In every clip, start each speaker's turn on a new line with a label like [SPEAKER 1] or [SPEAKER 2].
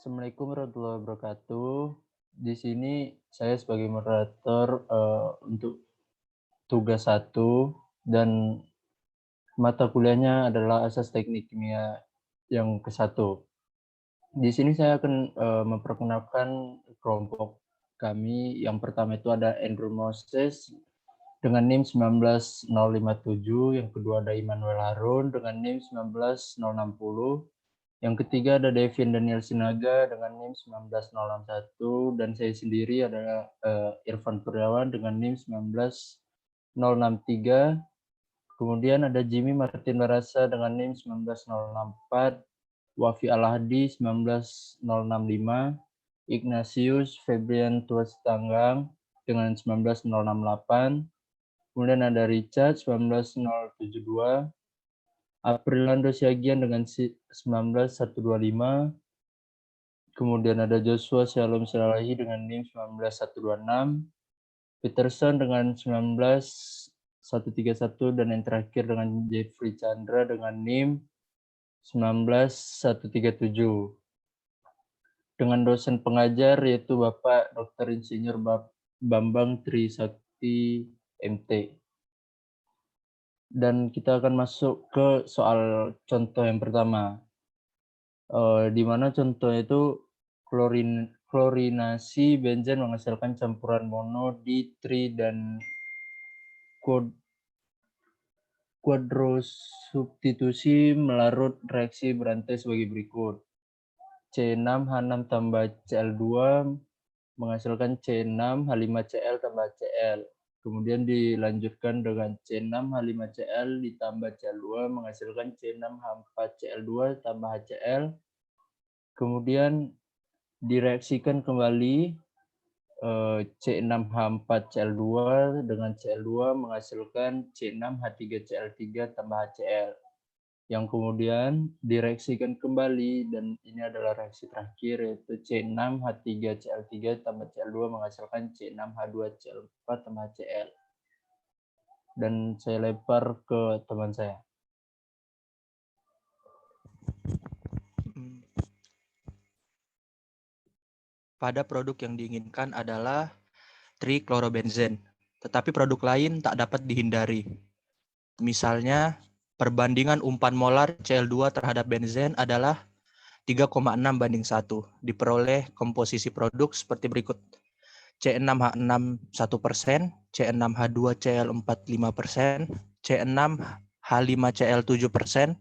[SPEAKER 1] Assalamualaikum warahmatullahi wabarakatuh. Di sini saya sebagai moderator untuk tugas satu dan mata kuliahnya adalah Asas Teknik Kimia yang ke-1. Di sini saya akan memperkenalkan kelompok kami. Yang pertama itu ada Andrew Moses dengan NIM 19057, yang kedua ada Immanuel Harun dengan NIM 19060. Yang ketiga ada Devin Daniel Sinaga dengan NIM 19061 dan saya sendiri adalah Irfan Kurniawan dengan NIM 19063. Kemudian ada Jimmy Martin Barasa dengan NIM 19064, Wafi Alhadi 19065, Ignatius Febrian Tuastanggang dengan 19068. Kemudian ada Richard 19072, Aprilando Siagian dengan 19125, kemudian ada Joshua Shalom Silalahi dengan NIM 19126, Peterson dengan 19131, dan yang terakhir dengan Jeffrey Chandra dengan NIM 19137. Dengan dosen pengajar yaitu Bapak Dr. Insinyur Bambang Trisakti MT. Dan kita akan masuk ke soal contoh yang pertama. Di mana contohnya itu klorinasi benzen menghasilkan campuran mono, ditri, dan kuadrosubstitusi melarut reaksi berantai sebagai berikut. C6H6 tambah Cl2 menghasilkan C6H5Cl tambah Cl. Kemudian dilanjutkan dengan C6H5Cl ditambah Cl2 menghasilkan C6H4Cl2 tambah HCl. Kemudian direaksikan kembali C6H4Cl2 dengan Cl2 menghasilkan C6H3Cl3 tambah HCl. Yang kemudian direaksikan kembali, dan ini adalah reaksi terakhir, yaitu C6H3Cl3 tambah Cl2 menghasilkan C6H2Cl4 tambah HCl. Dan saya lempar ke teman saya.
[SPEAKER 2] Pada produk yang diinginkan adalah triklorobenzen, tetapi produk lain tak dapat dihindari. Misalnya, perbandingan umpan molar Cl2 terhadap benzen adalah 3,6:1. Diperoleh komposisi produk seperti berikut. C6H6 1%, C6H2Cl4 5%, C6H5Cl 7%,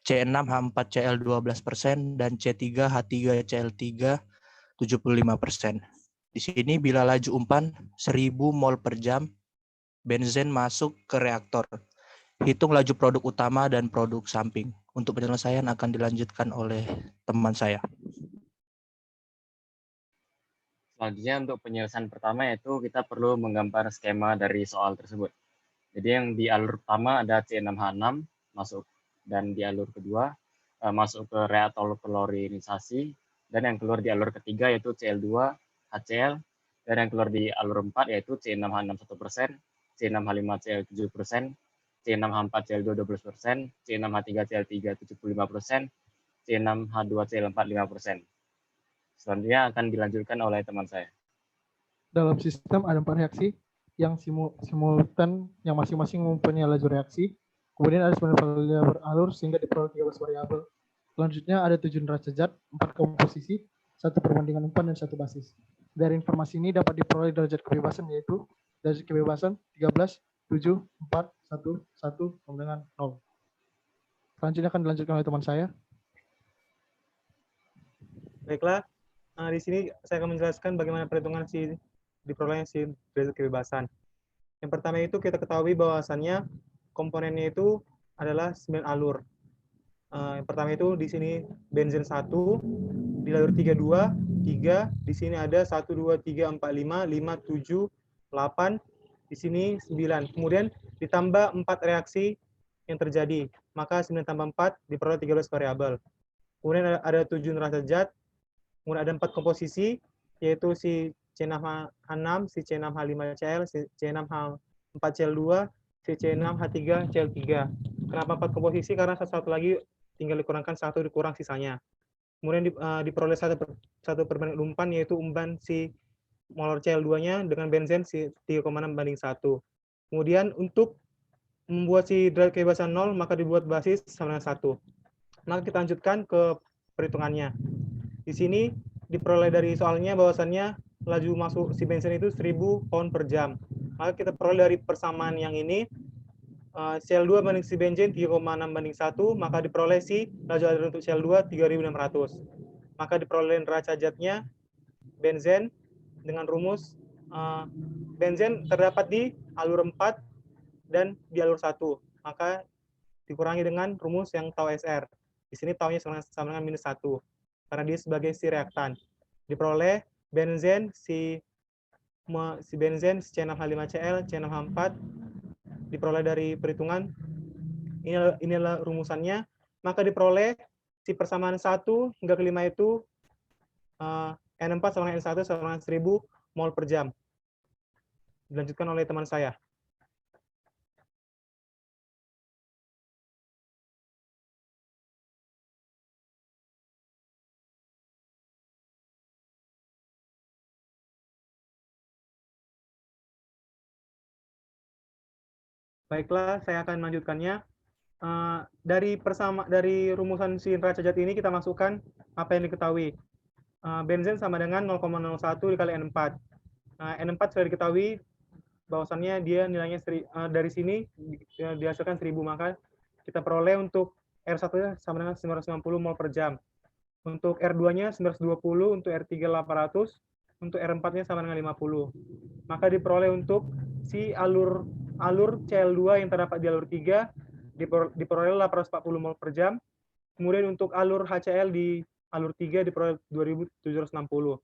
[SPEAKER 2] C6H4Cl 12%, dan C3H3Cl3 75%. Di sini bila laju umpan 1000 mol per jam, benzen masuk ke reaktor. Hitung laju produk utama dan produk samping. Untuk penyelesaian akan dilanjutkan oleh teman saya.
[SPEAKER 3] Selanjutnya untuk penyelesaian pertama yaitu kita perlu menggambar skema dari soal tersebut. Jadi yang di alur pertama ada C6H6 masuk, dan di alur kedua masuk ke reaktor klorinisasi, dan yang keluar di alur ketiga yaitu Cl2 HCl, dan yang keluar di alur 4 yaitu C6H6 1%, C6H5Cl 7%, C6H4Cl2 12%, C6H3Cl3 75%, C6H2Cl4 5%. Selanjutnya akan dilanjutkan oleh teman saya.
[SPEAKER 4] Dalam sistem ada 4 reaksi yang simultan, yang masing-masing mempunyai laju reaksi. Kemudian ada 9 variabel alur sehingga diperoleh 13 variabel. Selanjutnya ada 7 neraca zat, 4 komposisi, 1 perbandingan umpan, dan 1 basis. Dari informasi ini dapat diperoleh derajat kebebasan, yaitu derajat kebebasan 13, 7, 4, 1, 1, sama dengan 0. Selanjutnya akan dilanjutkan oleh teman saya.
[SPEAKER 5] Baiklah, di sini saya akan menjelaskan bagaimana perhitungan diperolehnya derajat kebebasan. Yang pertama itu kita ketahui bahwasannya komponennya itu adalah 9 alur. Yang pertama itu di sini benzen 1, di alur 3, 3, di sini ada 1, 2, 3, 4, 5, 5, 7, 8, di sini 9. Kemudian ditambah 4 reaksi yang terjadi, maka 9 tambah 4 diperoleh 13 variabel. Kemudian ada 7 neraca zat, kemudian ada 4 komposisi, yaitu si C6H6, si C6H5Cl, si C6H4Cl2, si C6H3Cl3. Kenapa 4 komposisi? Karena satu lagi tinggal dikurangkan 1 dikurang sisanya. kemudian diperoleh satu perbandingan umpan, yaitu umpan si molor Cl2-nya dengan benzen si 3,6:1. Kemudian untuk membuat si derajat kebebasan 0, maka dibuat basis sama dengan 1. Maka kita lanjutkan ke perhitungannya. Di sini diperoleh dari soalnya bahwasannya laju masuk si benzen itu 1000 pound per jam. Maka kita peroleh dari persamaan yang ini, Cl2 banding si benzen 3,6:1, maka diperoleh si laju air untuk Cl2 3600. Maka diperoleh neraca zatnya benzen dengan rumus benzen terdapat di alur 4 dan di alur 1. Maka dikurangi dengan rumus yang tau SR. Di sini taunya sama dengan minus 1. Karena dia sebagai si reaktan. Diperoleh benzen si benzen C6H5Cl, C6H4 diperoleh dari perhitungan. Inilah rumusannya. Maka diperoleh si persamaan 1 hingga ke 5 itu N4 sama dengan N1 sama dengan 1000 mol per jam. Dilanjutkan oleh teman saya. Baiklah, saya akan melanjutkannya. Dari rumusan si neraca zat ini kita masukkan apa yang diketahui. Benzen sama dengan 0,01 dikali N4. N4 sudah diketahui bahwasannya dia nilainya dari sini dihasilkan 1000, maka kita peroleh untuk R1 sama dengan 990 mol per jam. Untuk R2-nya 920, untuk R3 800, untuk R4-nya sama dengan 50. Maka diperoleh untuk si alur Cl2 yang terdapat di alur 3 diperoleh 840 mol per jam. Kemudian untuk alur HCl di alur 3 diperoleh 2760.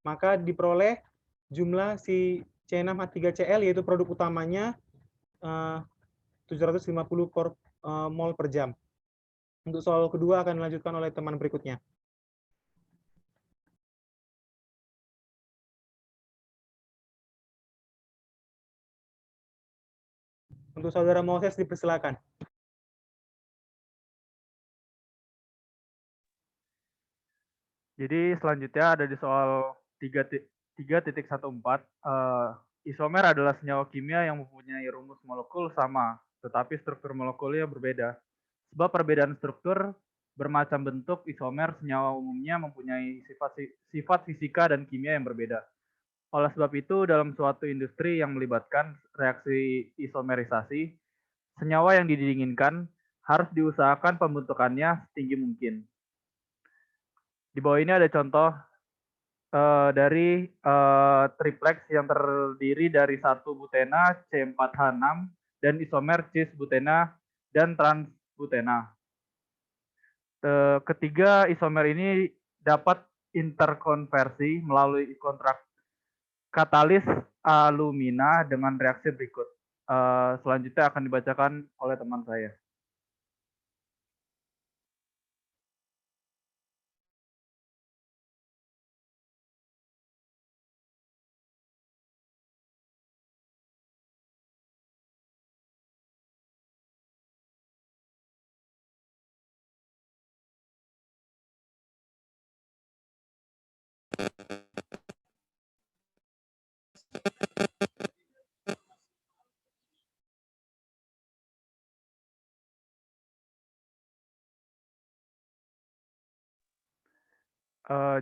[SPEAKER 5] Maka diperoleh jumlah si C6H3Cl yaitu produk utamanya 750 mol per jam. Untuk soal kedua akan dilanjutkan oleh teman berikutnya. Untuk saudara Moses dipersilakan.
[SPEAKER 6] Jadi selanjutnya ada di soal 3.14. Isomer adalah senyawa kimia yang mempunyai rumus molekul sama, tetapi struktur molekulnya berbeda. Sebab perbedaan struktur bermacam bentuk, isomer senyawa umumnya mempunyai sifat fisika dan kimia yang berbeda. Oleh sebab itu, dalam suatu industri yang melibatkan reaksi isomerisasi, senyawa yang didinginkan harus diusahakan pembentukannya setinggi mungkin. Di bawah ini ada contoh dari triplex yang terdiri dari 1 butena C4H6 dan isomer cis-butena dan trans-butena. Ketiga isomer ini dapat interkonversi melalui kontrak katalis alumina dengan reaksi berikut. Selanjutnya akan dibacakan oleh teman saya.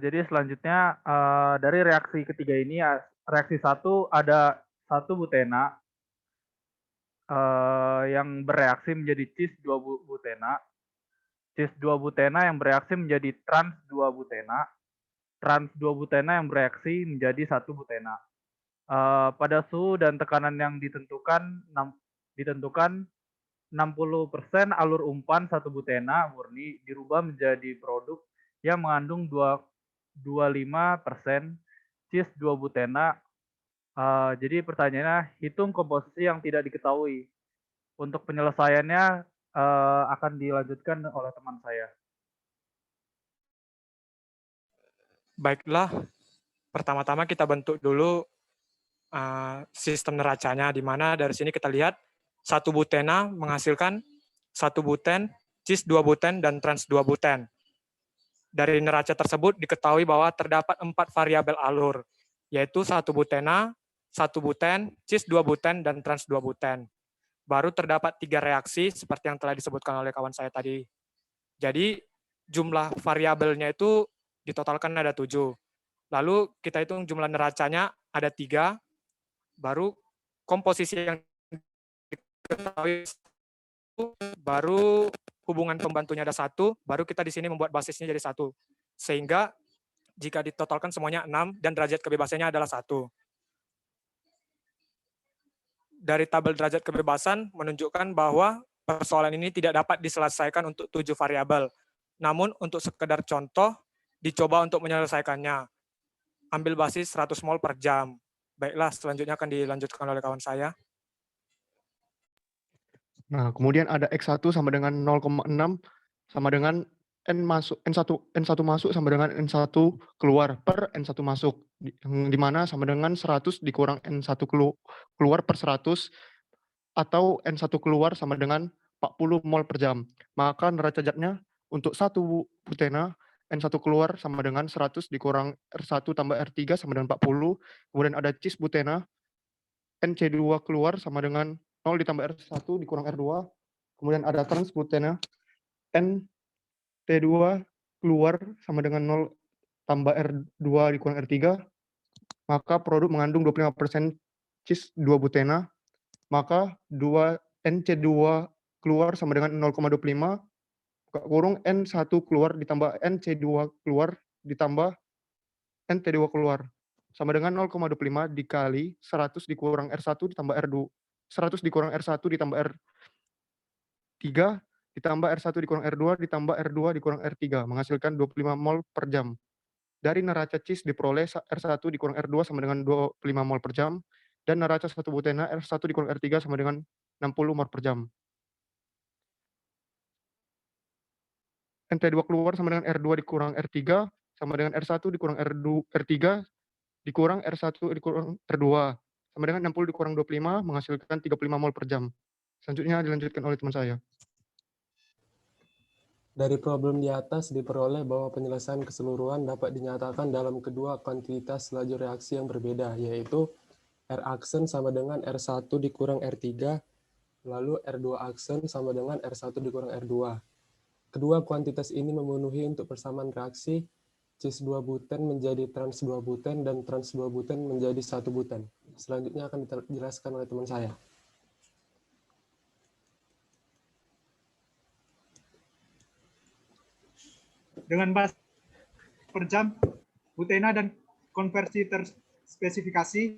[SPEAKER 6] Jadi selanjutnya dari reaksi ketiga ini, reaksi 1 ada 1 butena yang bereaksi menjadi cis 2 butena, cis 2 butena yang bereaksi menjadi trans 2 butena, trans 2 butena yang bereaksi menjadi 1 butena. Pada suhu dan tekanan yang ditentukan 60% alur umpan 1 butena murni dirubah menjadi produk yang mengandung 25% cis 2 butena. Jadi pertanyaannya, hitung komposisi yang tidak diketahui. Untuk penyelesaiannya akan dilanjutkan oleh teman saya.
[SPEAKER 7] Baiklah, pertama-tama kita bentuk dulu sistem neracanya, di mana dari sini kita lihat 1 butena menghasilkan 1 buten, cis 2 buten, dan trans 2 buten. Dari neraca tersebut diketahui bahwa terdapat 4 variabel alur, yaitu 1 butena, 1 buten, cis 2 buten, dan trans 2 buten. Baru terdapat 3 reaksi seperti yang telah disebutkan oleh kawan saya tadi. Jadi jumlah variabelnya itu ditotalkan ada 7. Lalu kita hitung jumlah neracanya ada 3, baru komposisi yang diketahui, baru hubungan pembantunya ada 1, baru kita di sini membuat basisnya jadi 1. Sehingga jika ditotalkan semuanya 6 dan derajat kebebasannya adalah 1. Dari tabel derajat kebebasan menunjukkan bahwa persoalan ini tidak dapat diselesaikan untuk 7 variabel. Namun untuk sekedar contoh, dicoba untuk menyelesaikannya. Ambil basis 100 mol per jam. Baiklah, selanjutnya akan dilanjutkan oleh kawan saya.
[SPEAKER 8] Nah, kemudian ada X1 sama dengan 0,6 sama dengan N1 masuk sama dengan N1 keluar per N1 masuk. Di mana sama dengan 100 dikurang N1 keluar per 100 atau N1 keluar sama dengan 40 mol per jam. Maka neraca zatnya untuk 1 butena, N1 keluar sama dengan 100 dikurang R1 tambah R3 sama dengan 40. Kemudian ada cis butena, NC2 keluar sama dengan 0 ditambah R1 dikurang R2. Kemudian ada trans butena, NT2 keluar sama dengan 0 tambah R2 dikurang R3. Maka produk mengandung 25% cis 2 butena. Maka NC2 keluar sama dengan 0,25 kurung N1 keluar ditambah NC2 keluar ditambah NT2 keluar sama dengan 0,25 dikali 100 dikurang R1 ditambah R2. 100 dikurang R1 ditambah R3 ditambah R1 dikurang R2 ditambah R2 dikurang R3 menghasilkan 25 mol per jam. Dari neraca cis diperoleh R1 dikurang R2 sama dengan 25 mol per jam dan neraca 1 butena R1 dikurang R3 sama dengan 60 mol per jam. NT2 keluar sama dengan R2 dikurang R3 sama dengan R1 dikurang R3 dikurang R1 dikurang R2 sama dengan 60 dikurang 25 menghasilkan 35 mol per jam. Selanjutnya dilanjutkan oleh teman saya.
[SPEAKER 9] Dari problem di atas diperoleh bahwa penyelesaian keseluruhan dapat dinyatakan dalam kedua kuantitas laju reaksi yang berbeda, yaitu R aksen sama dengan R1 dikurang R3, lalu R2 aksen sama dengan R1 dikurang R2. Kedua kuantitas ini memenuhi untuk persamaan reaksi, cis 2 buten menjadi trans 2 buten dan trans 2 buten menjadi 1 buten. Selanjutnya akan dijelaskan oleh teman saya.
[SPEAKER 10] Dengan basis per jam, butena dan konversi terspesifikasi,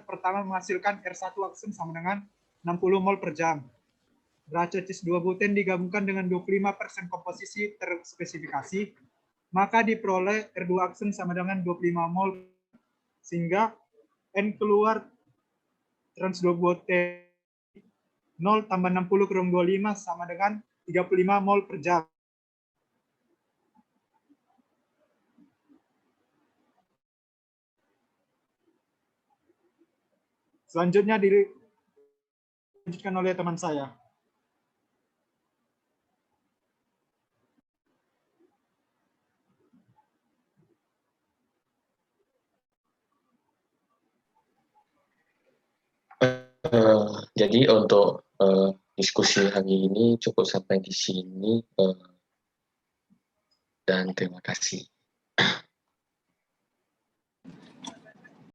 [SPEAKER 10] pertama menghasilkan R1 aksen sama dengan 60 mol per jam. Neraca cis 2 buten digabungkan dengan 25% komposisi terspesifikasi, maka diperoleh R2 aksen sama dengan 25 mol, sehingga N keluar trans 2 buten 0 tambah 60 kurang 25 sama dengan 35 mol per jam. Selanjutnya dilanjutkan oleh teman saya.
[SPEAKER 11] Jadi untuk diskusi hari ini cukup sampai di sini dan terima kasih.